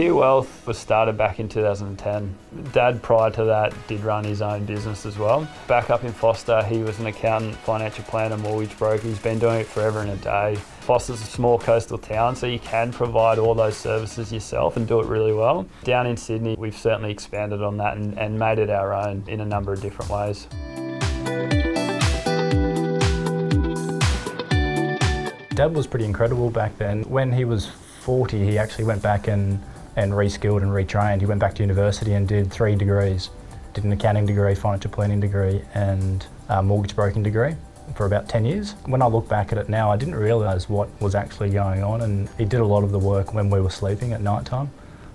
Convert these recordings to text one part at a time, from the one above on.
Secure Wealth was started back in 2010. Dad, prior to that, did run his own business as well. Back up in Foster, he was an accountant, financial planner, mortgage broker. He's been doing it forever and a day. Foster's a small coastal town, so you can provide all those services yourself and do it really well. Down in Sydney, we've certainly expanded on that and made it our own in a number of different ways. Dad was pretty incredible back then. When he was 40, he actually went back and reskilled and retrained. He went back to university and did 3 degrees. Did an accounting degree, financial planning degree and a mortgage broking degree for about 10 years. When I look back at it now, I didn't realise what was actually going on, and he did a lot of the work when we were sleeping at night time.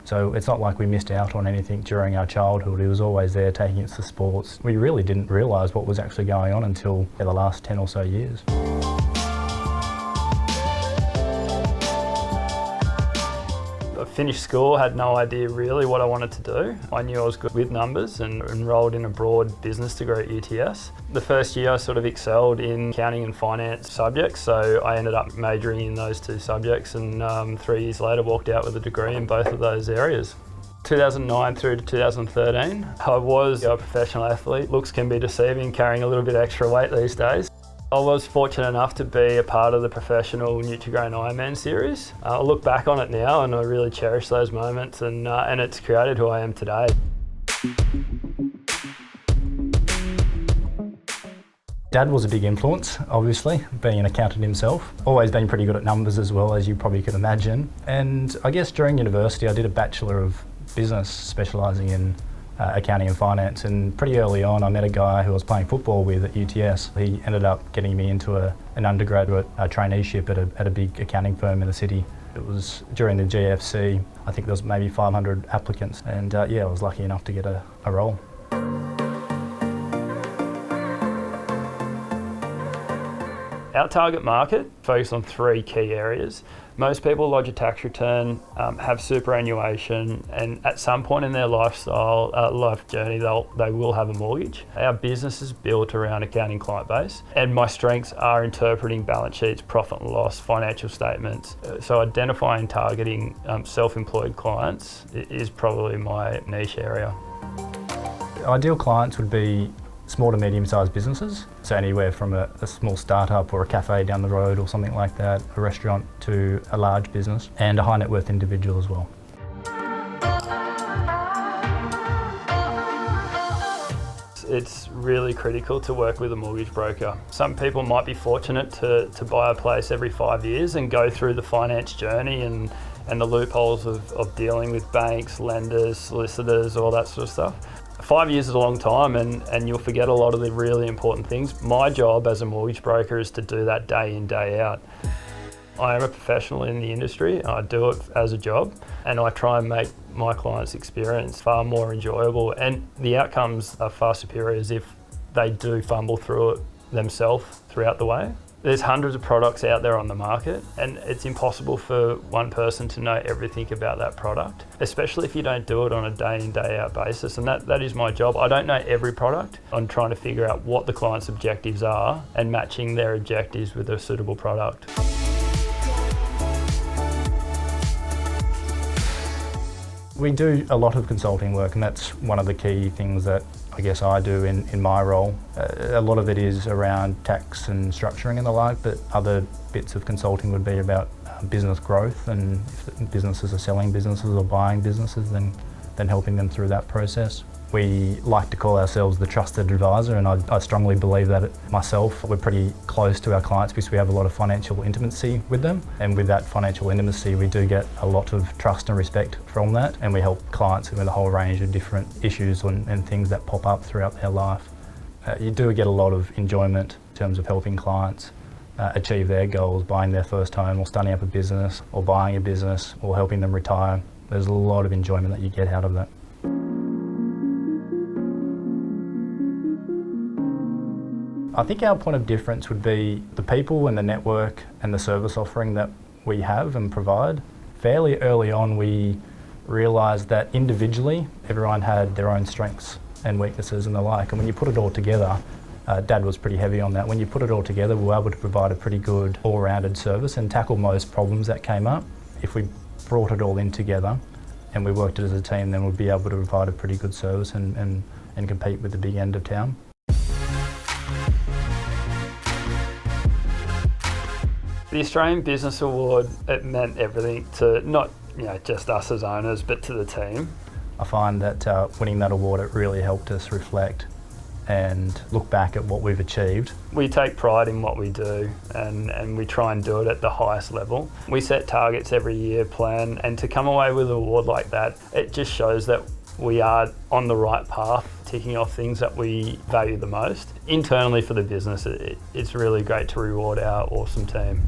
So it's not like we missed out on anything during our childhood. He was always there taking us to sports. We really didn't realise what was actually going on until the last 10 or so years. I finished school, had no idea really what I wanted to do. I knew I was good with numbers and enrolled in a broad business degree at UTS. The first year I sort of excelled in accounting and finance subjects, so I ended up majoring in those 2 subjects and 3 years later walked out with a degree in both of those areas. 2009 through to 2013, I was a professional athlete. Looks can be deceiving, carrying a little bit extra weight these days. I was fortunate enough to be a part of the professional Nutrigrain Ironman series. I look back on it now and I really cherish those moments and it's created who I am today. Dad was a big influence, obviously, being an accountant himself. Always been pretty good at numbers as well, as you probably could imagine. And I guess during university I did a Bachelor of Business specialising in accounting and finance, and pretty early on I met a guy who I was playing football with at UTS. He ended up getting me into an undergraduate traineeship at a big accounting firm in the city. It was during the GFC. I think there was maybe 500 applicants, and I was lucky enough to get a role. Our target market focused on 3 key areas. Most people lodge a tax return, have superannuation, and at some point in their life journey, they will have a mortgage. Our business is built around accounting client base, and my strengths are interpreting balance sheets, profit and loss, financial statements. So identifying and targeting self-employed clients is probably my niche area. Ideal clients would be small to medium-sized businesses, so anywhere from a small startup or a cafe down the road or something like that, a restaurant to a large business, and a high net worth individual as well. It's really critical to work with a mortgage broker. Some people might be fortunate to buy a place every 5 years and go through the finance journey and the loopholes of dealing with banks, lenders, solicitors, all that sort of stuff. 5 years is a long time and you'll forget a lot of the really important things. My job as a mortgage broker is to do that day in, day out. I am a professional in the industry. I do it as a job and I try and make my clients' experience far more enjoyable, and the outcomes are far superior as if they do fumble through it themselves throughout the way. There's hundreds of products out there on the market and it's impossible for one person to know everything about that product, especially if you don't do it on a day in, day out basis, and that is my job. I don't know every product. I'm trying to figure out what the client's objectives are and matching their objectives with a suitable product. We do a lot of consulting work, and that's one of the key things that I guess I do in my role. A lot of it is around tax and structuring and the like, but other bits of consulting would be about business growth, and if businesses are selling businesses or buying businesses, then helping them through that process. We like to call ourselves the trusted advisor, and I strongly believe that myself. We're pretty close to our clients because we have a lot of financial intimacy with them, and with that financial intimacy we do get a lot of trust and respect from that, and we help clients with a whole range of different issues and things that pop up throughout their life. You do get a lot of enjoyment in terms of helping clients achieve their goals, buying their first home or starting up a business or buying a business or helping them retire. There's a lot of enjoyment that you get out of that. I think our point of difference would be the people and the network and the service offering that we have and provide. Fairly early on we realised that individually everyone had their own strengths and weaknesses and the like, and when you put it all together, Dad was pretty heavy on that. When you put it all together, we were able to provide a pretty good all-rounded service and tackle most problems that came up. If we brought it all in together, and we worked as a team, then we'd be able to provide a pretty good service and compete with the big end of town. The Australian Business Award, it meant everything to not just us as owners, but to the team. I find that winning that award, it really helped us reflect and look back at what we've achieved. We take pride in what we do and we try and do it at the highest level. We set targets every year, plan, and to come away with an award like that, it just shows that we are on the right path, ticking off things that we value the most. Internally for the business, it's really great to reward our awesome team.